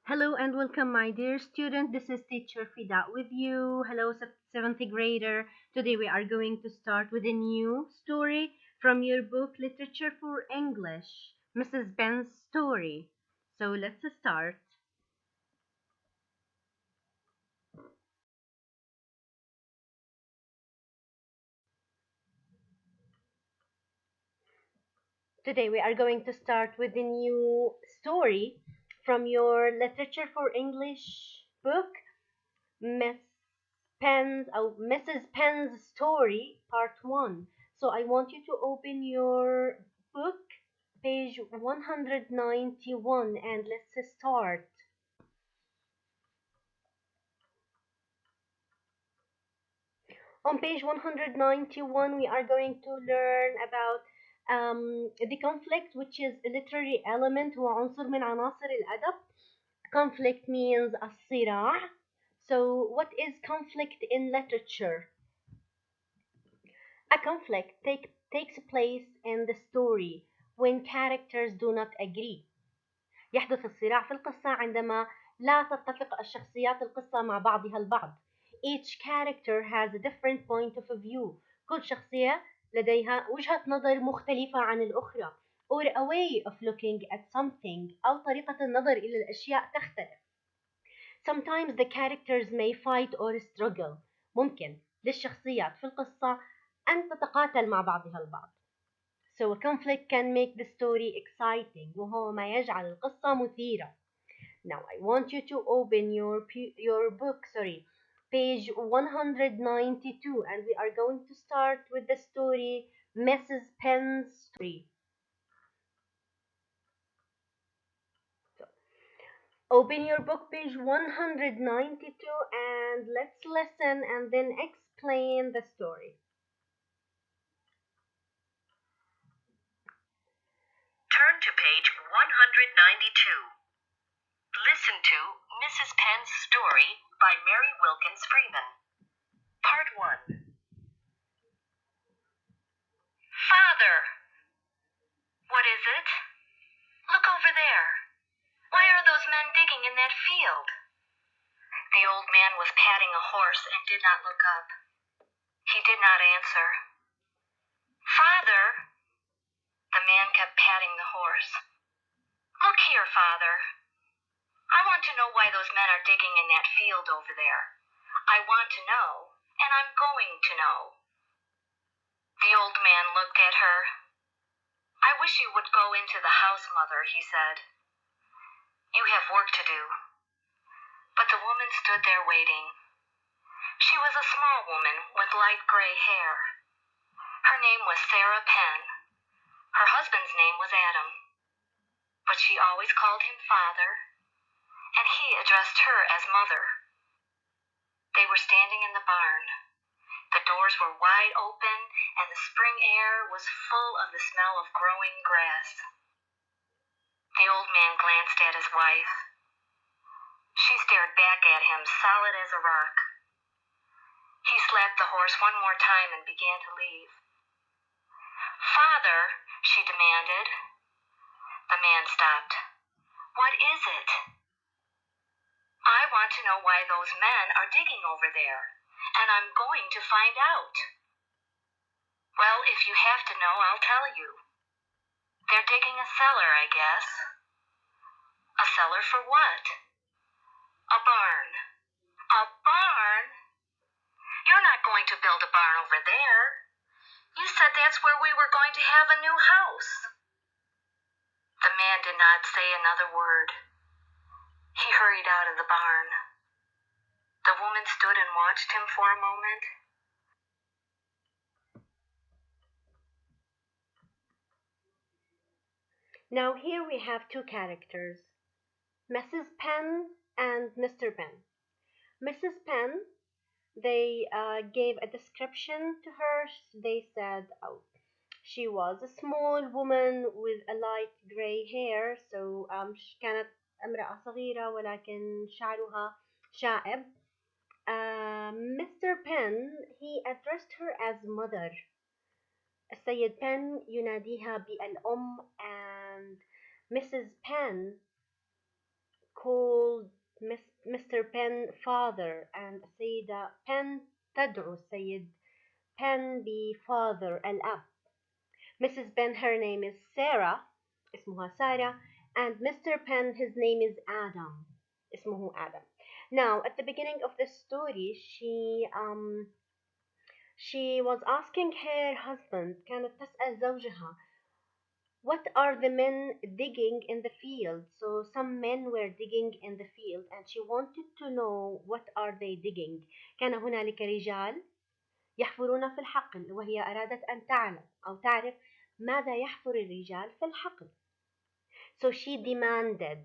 Hello and welcome, my dear student. This is teacher Fida with you. Hello, seventh grader. Today we are going to start with a new story from your book Literature for English, Mrs. Penn's story. So let's start. Today we are going to start with a new story from your Literature for English book, Miss Mrs. Penn's Story, Part 1. So I want you to open your book, page 191, and let's start. On page 191, we are going to learn about the conflict, which is a literary element هو عنصر من عناصر الأدب. Conflict means الصراع. So what is conflict in literature? A conflict takes place in the story when characters do not agree. يحدث الصراع في القصة عندما لا تتفق الشخصيات القصة مع بعضها البعض. Each character has a different point of view. كل شخصية لديها وجهة نظر مختلفة عن الأخرى. Or a way of looking at something أو طريقة النظر إلى الأشياء تختلف. Sometimes the characters may fight or struggle. ممكن للشخصيات في القصة أن تتقاتل مع بعضها البعض. So a conflict can make the story exciting وهو ما يجعل القصة مثيرة. Now I want you to open your book, page 192, and we are going to start with the story Mrs. Penn's Story. So, open your book, page 192, and let's listen and then explain the story. Turn to page 192. Listen to Mrs. Penn's Story by Mary Wilkins Freeman. Part 1. Father! What is it? Look over there. Why are those men digging in that field? The old man was patting a horse and did not look up. He did not answer. Father! The man kept patting the horse. Look here, Father. I want to know why those men are digging in that field over there. I want to know, and I'm going to know. The old man looked at her. I wish you would go into the house, Mother, he said. You have work to do. But the woman stood there waiting. She was a small woman with light gray hair. Her name was Sarah Penn. Her husband's name was Adam. But she always called him Father, and he addressed her as Mother. They were standing in the barn. The doors were wide open, and the spring air was full of the smell of growing grass. The old man glanced at his wife. She stared back at him, solid as a rock. He slapped the horse one more time and began to leave. Father, she demanded. The man stopped. What is it? I want to know why those men are digging over there, and I'm going to find out. Well, if you have to know, I'll tell you. They're digging a cellar, I guess. A cellar for what? A barn. A barn? You're not going to build a barn over there. You said that's where we were going to have a new house. The man did not say another word. He hurried out of the barn. The woman stood and watched him for a moment. Now here we have two characters, Mrs. Penn and Mr. Penn. Mrs. Penn, they gave a description to her. They said, oh, she was a small woman with a light gray hair. So كانت امرأة صغيرة ولكن شعرها شائب. Mr. Penn, he addressed her as mother. السيد Penn يناديها بالأم, and Mrs. Penn called Mr. Penn father, and السيدة Penn تدعو السيد Penn بfather الأب. Mrs. Penn, her name is Sarah, اسمها سارة, and Mr. Penn, his name is Adam, اسمه Adam. Now, at the beginning of the story, she was asking her husband, كانت تسأل زوجها, what are the men digging in the field? So some men were digging in the field, and she wanted to know what are they digging. كان هنالك رجال يحفرون في الحقل، وهي أرادت أن تعلم أو تعرف ماذا يحفر الرجال في الحقل. So she demanded,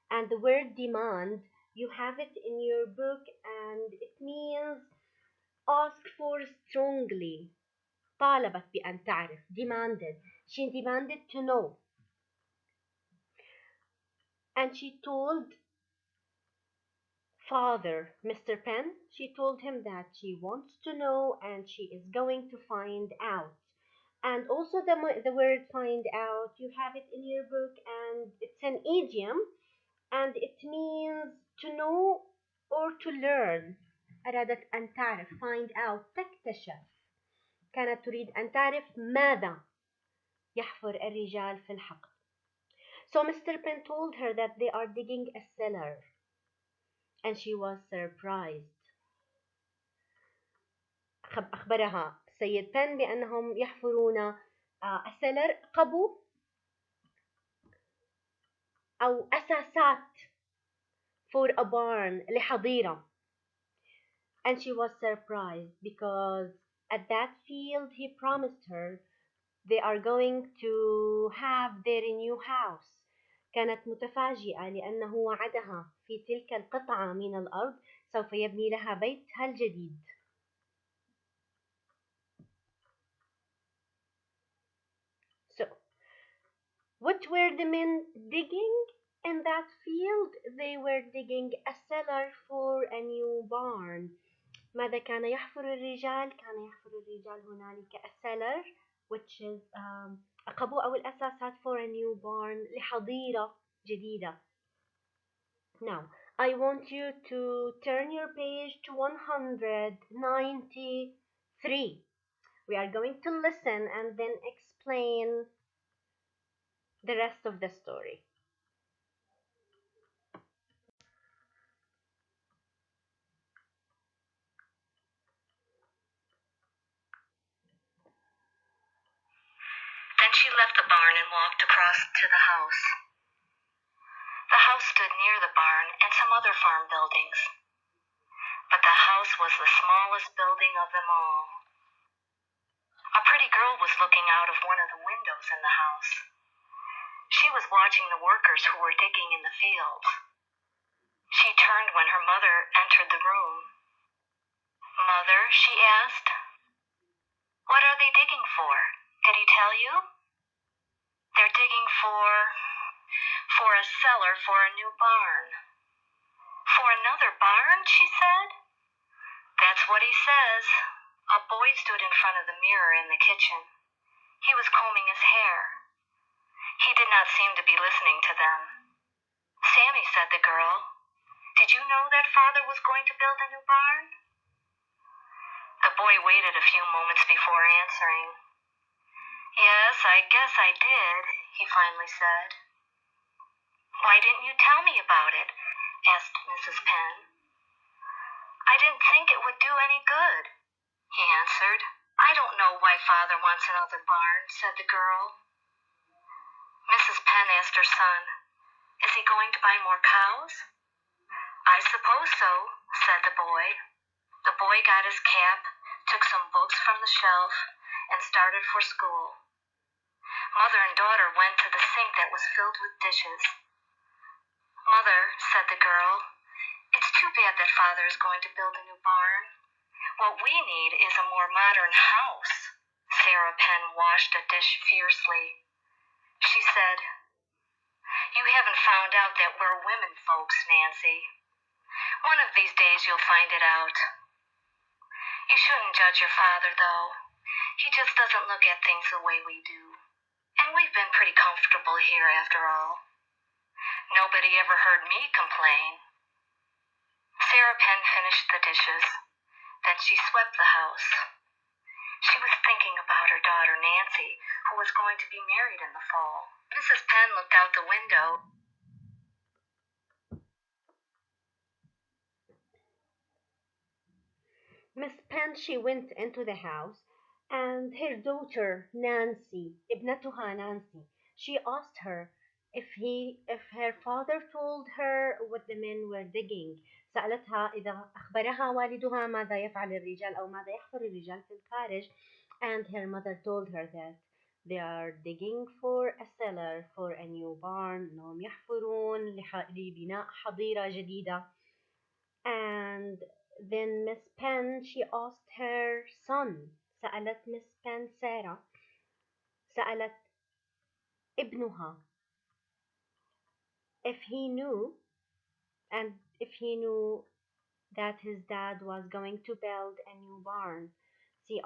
and the word demand, you have it in your book, and it means ask for strongly. طالبت بأن تعرف, demanded. She demanded to know. And she told father, Mr. Penn, she told him that she wants to know and she is going to find out. And also the word find out, you have it in your book, and it's an idiom, and it means to know or to learn. أرادت أن تعرف, find out, تكتشف. كانت تريد أن تعرف ماذا يحفر الرجال في الحقل. So Mr. Penn told her that they are digging a cellar, and she was surprised. أخبرها السيد بن بأنهم يحفرون السلر, قبو أو أساسات for a barn, لحظيرة. And she was surprised because at that field he promised her they are going to have their new house. كانت متفاجئة لأنه وعدها في تلك القطعة من الأرض سوف يبني لها بيتها الجديد. So, what were the men digging in that field? They were digging a cellar for a new barn. ماذا كان يحفر الرجال؟ كان يحفر الرجال هنالك a cellar, which is قبو أو الأساسات for a new barn, لحظيرة جديدة. Now, I want you to turn your page to 193. We are going to listen and then explain the rest of the story. Then she left the barn and walked across to the house. The house stood near the barn and some other farm buildings, but the house was the smallest building of them all. A pretty girl was looking out of one of the windows in the house. She was watching the workers who were digging in the fields. She turned when her mother entered the room. "Mother," she asked, "what are they digging for? Did he tell you?" "They're digging for a cellar for a new barn." "For another barn?" she said. "That's what he says." A boy stood in front of the mirror in the kitchen. He was combing his hair. He did not seem to be listening to them. "Sammy," said the girl, "did you know that Father was going to build a new barn?" The boy waited a few moments before answering. "Yes, I guess I did," he finally said. "Why didn't you tell me about it?" asked Mrs. Penn. "I didn't think it would do any good," he answered. "I don't know why Father wants another barn," said the girl. Mrs. Penn asked her son, "Is he going to buy more cows?" "I suppose so," said the boy. The boy got his cap, took some books from the shelf, and started for school. Mother and daughter went to the sink that was filled with dishes. "Mother," said the girl, "it's too bad that Father is going to build a new barn. What we need is a more modern house." Sarah Penn washed a dish fiercely. She said, "You haven't found out that we're women folks, Nancy. One of these days you'll find it out. You shouldn't judge your father, though. He just doesn't look at things the way we do. And we've been pretty comfortable here after all. Nobody ever heard me complain. Sarah Penn finished the dishes. Then she swept the house. She was thinking about her daughter Nancy, who was going to be married in the fall. Mrs. Penn looked out the window. Miss Penn, she went into the house, and her daughter Nancy, ابنتها Nancy, she asked her if her father told her what the men were digging. سألتها إذا أخبرها والدها ماذا يفعل الرجال أو ماذا يحفر الرجال في الخارج. And her mother told her that they are digging for a cellar for a new barn. إنهم يحفرون لبناء حظيرة جديدة. And then Miss Penn, she asked her son. سألت Miss Penn سارة. سألت ابنها if he knew that his dad was going to build a new barn. She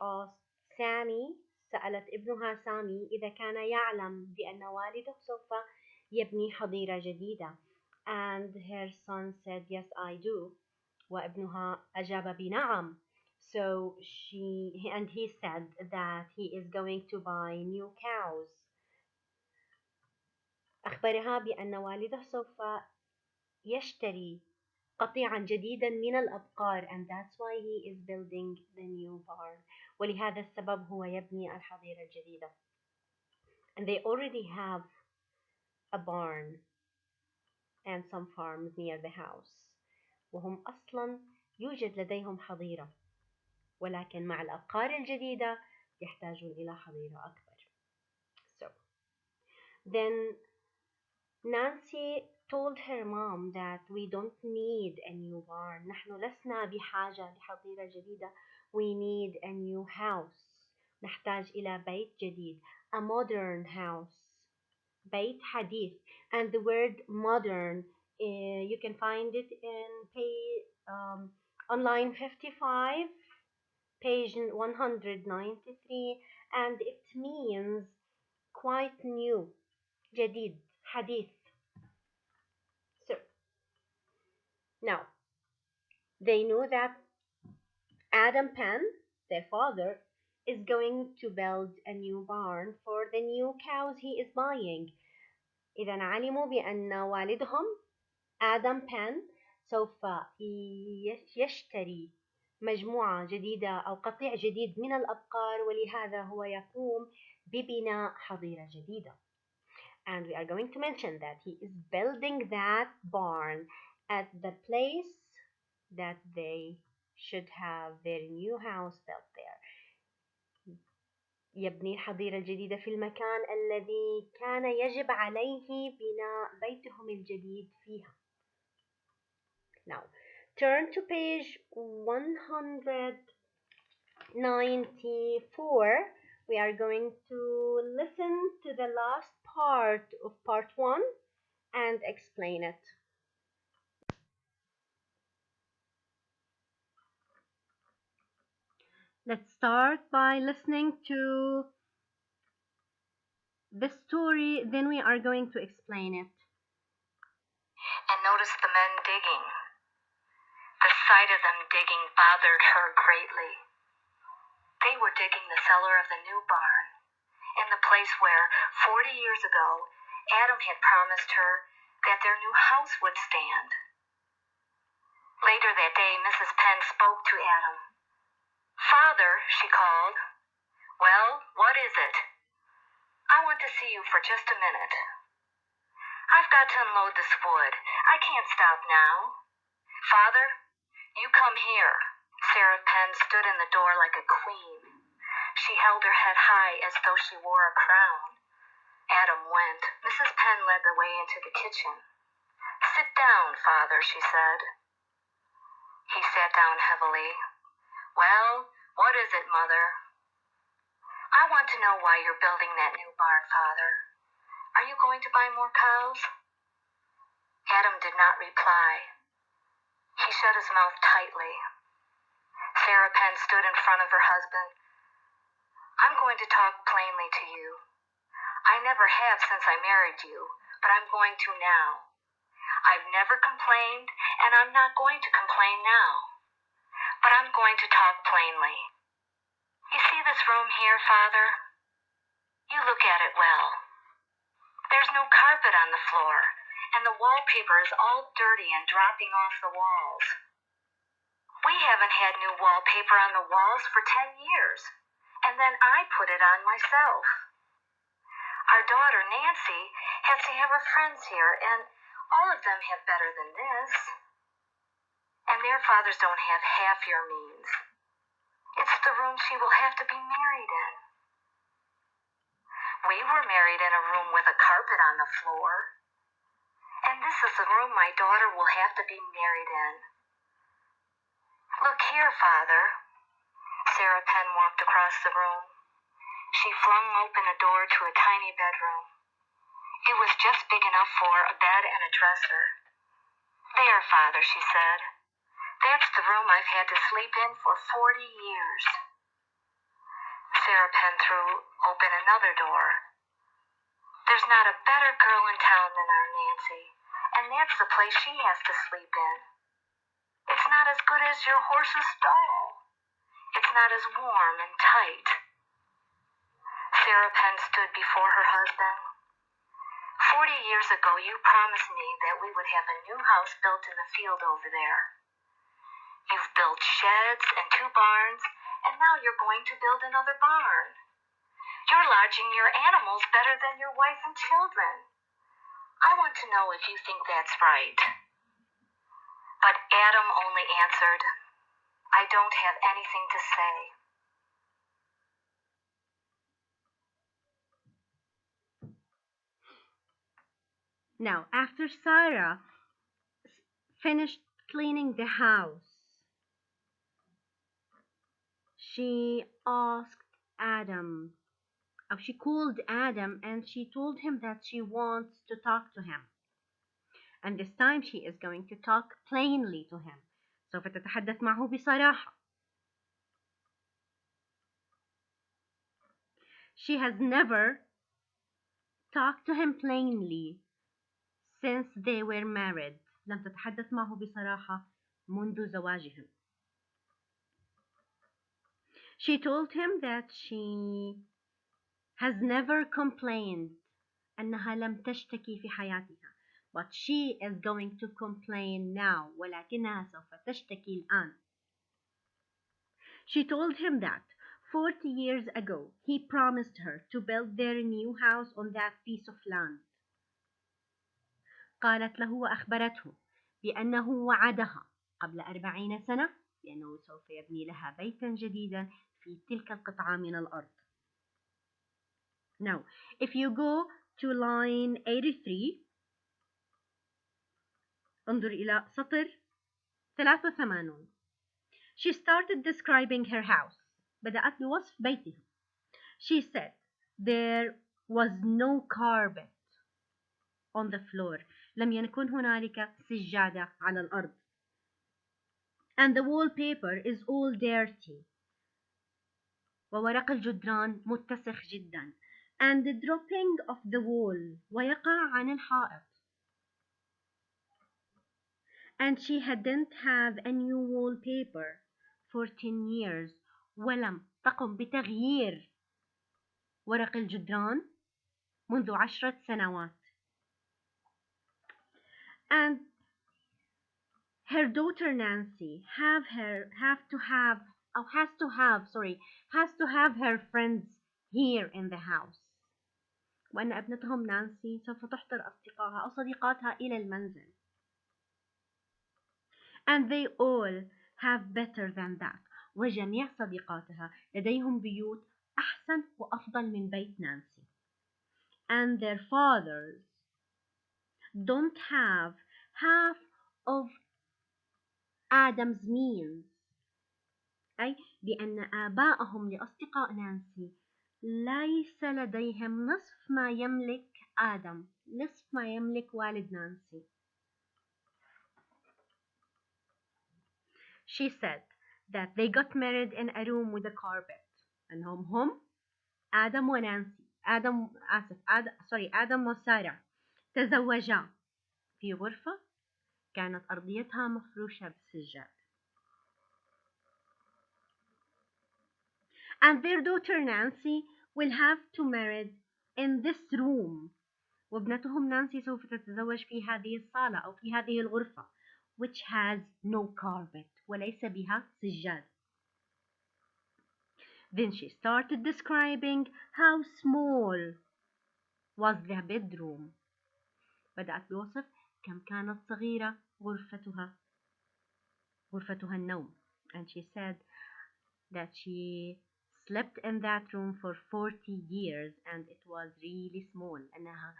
asked Sammy. سألت ابنها سامي إذا كان يعلم بأن والده سوف يبني حظيرة جديدة. And her son said, yes, I do. وابنها أجاب بنعم. So he said that he is going to buy new cows. أخبرها بأن والده سوف يشتري قطيعا جديدا من الأبقار, and that's why he is building the new barn. ولهذا السبب هو يبني الحظيرة الجديدة. And they already have a barn and some farms near the house. وهم أصلا يوجد لديهم حظيرة, ولكن مع الأبقار الجديدة يحتاجون إلى حظيرة أكبر. So then Nancy told her mom that we don't need a new barn. نحن لسنا بحاجة لحظيرة جديدة. We need a new house. نحتاج إلى بيت جديد. A modern house. بيت حديث. And the word modern, you can find it on line 55, page 193, and it means quite new. جديد. حديث. So now they know that Adam Penn, their father, is going to build a new barn for the new cows he is buying. إذا علموا بأن والدهم آدم بان سوف يشتري مجموعة جديدة أو قطيع جديد من الأبقار, ولهذا هو يقوم ببناء حظيرة جديدة. And we are going to mention that he is building that barn at the place that they should have their new house built there. يبني الحظيرة الجديدة في المكان الذي كان يجب عليه بناء بيتهم الجديد فيها. Now, turn to page 194. We are going to listen to the last part of part 1 and explain it. Let's start by listening to the story, then we are going to explain it. And noticed the men digging. The sight of them digging bothered her greatly. They were digging the cellar of the new barn, in the place where, 40 years ago, Adam had promised her that their new house would stand. Later that day, Mrs. Penn spoke to Adam. "Father," she called. "Well, what is it?" "I want to see you for just a minute." "I've got to unload this wood. I can't stop now." "Father, you come here." Sarah Penn stood in the door like a queen. She held her head high as though she wore a crown. Adam went. Mrs. Penn led the way into the kitchen. "Sit down, Father," she said. He sat down heavily. "Well, what is it, Mother?" "I want to know why you're building that new barn, Father. Are you going to buy more cows?" Adam did not reply. He shut his mouth tightly. Sarah Penn stood in front of her husband. "I'm going to talk plainly to you. I never have since I married you. but I'm going to now. I've never complained, and I'm not going to complain now. But I'm going to talk plainly. You see this room here, Father? You look at it well. There's no carpet on the floor, and the wallpaper is all dirty and dropping off the walls. We haven't had new wallpaper on the walls for 10 years, and then I put it on myself. Our daughter, Nancy, has to have her friends here, and all of them have better than this. And their fathers don't have half your means. It's the room she will have to be married in. We were married in a room with a carpet on the floor. And this is the room my daughter will have to be married in. Look here, Father. Sarah Penn walked across the room. She flung open a door to a tiny bedroom. It was just big enough for a bed and a dresser. There, Father, she said. That's the room I've had to sleep in for 40 years. Sarah Penn threw open another door. There's not a better girl in town than our Nancy, and that's the place she has to sleep in. It's not as good as your horse's stall. It's not as warm and tight. Sarah Penn stood before her husband. 40 years ago, you promised me that we would have a new house built in the field over there. You've built sheds and 2 barns, and now you're going to build another barn. You're lodging your animals better than your wife and children. I want to know if you think that's right. But Adam only answered, I don't have anything to say. Now, after Sarah finished cleaning the house, she asked Adam, or she called Adam, and she told him that she wants to talk to him. And this time she is going to talk plainly to him. سوف تتحدث معه بصراحة. She has never talked to him plainly since they were married. لم تتحدث معه بصراحة منذ زواجهم. She told him that she has never complained, أنها لم تشتكي في حياتها. But she is going to complain now. ولكنها سوف تشتكي الآن. She told him that 40 years ago he promised her to build their new house on that piece of land. قالت له وأخبرته بأنه وعدها قبل 40 سنة بأنه سوف يبني لها بيتا جديدا في تلك القطعة من الأرض. Now, if you go to line 83, انظر إلى سطر 83. She started describing her house. بدأت بوصف بيتها. She said there was no carpet on the floor. لم يكن هنالك سجادة على الأرض. And the wallpaper is all dirty. وورق الجدران متسخ جدا. And the dropping of the wall ويقع عن الحائط. And she hadn't had a new wallpaper for 10 years. ولم تقم بتغيير ورق الجدران منذ 10 سنوات. And her daughter Nancy has to have her friends here in the house. وأن ابنتهم نانسي سوف تحضر أصدقائها أو صديقاتها إلى المنزل. And they all have better than that. وجميع صديقاتها لديهم بيوت أحسن وأفضل من بيت نانسي. And their fathers don't have half of Adam's means. أي بأن آبائهم لأصدقاء نانسي ليس لديهم نصف ما يملك آدم، نصف ما يملك والد نانسي. She said that they got married in a room with a carpet. أنهم هم آدم ونانسي آدم وسارة تزوجا في غرفة كانت أرضيتها مفروشة بالسجاد. And their daughter Nancy will have to marry in this room. وابنتهم نانسي سوف تتزوج في هذه الصالة أو في هذه الغرفة which has no carpet وليس بها سجاد. Then she started describing how small was the bedroom. بدأت بوصف كم كانت صغيرة غرفتها النوم. And she said that she slept in that room for 40 years and it was really small. أنها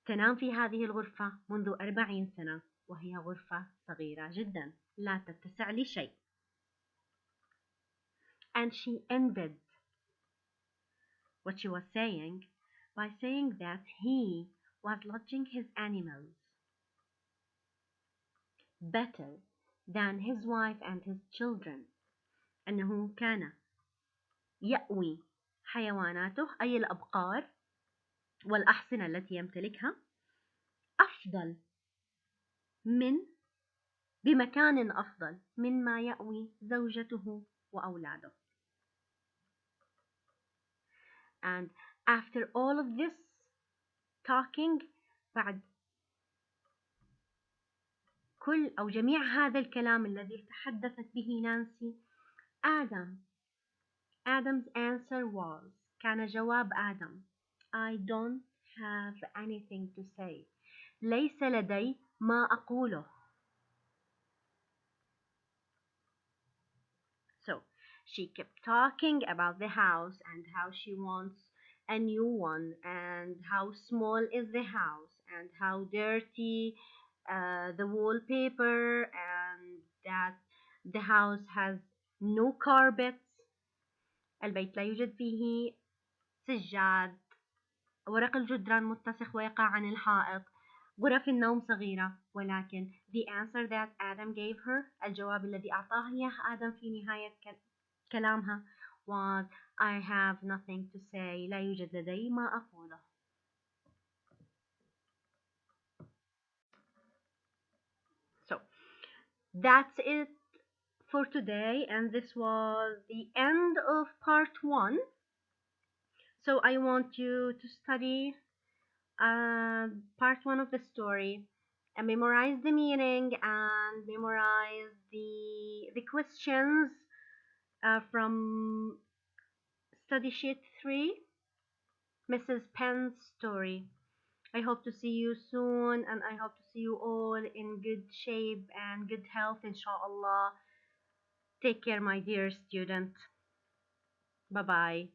تنام في هذه الغرفة منذ 40 سنة وهي غرفة صغيرة جدا لا تتسع لشيء. And she ended what she was saying by saying that he was lodging his animals better than his wife and his children. أنه كان يأوي حيواناته أي الأبقار والأحصنة التي يمتلكها أفضل بمكان أفضل مما يأوي زوجته وأولاده. And after all of this talking بعد كل أو جميع هذا الكلام الذي تحدثت به نانسي Adam's answer was كان جواب آدم I don't have anything to say ليس لدي ما أقوله. So she kept talking about the house and how she wants a new one and how small is the house and how dirty the wallpaper and that the house has no carpets. البيت لا يوجد فيه سجاد. ورق الجدران متسخ ويقع عن الحائط. غرف النوم صغيرة. ولكن the answer that Adam gave her الجواب الذي أعطاه إياه آدم في نهاية كلامها was I have nothing to say لا يوجد لدي ما أقوله. So that's it for today and this was the end of part 1. So I want you to study part 1 of the story and memorize the meaning and memorize the questions from study sheet 3, Mrs. Penn's story. I hope to see you soon and I hope to see you all in good shape and good health inshallah. Take care my dear student. Bye bye.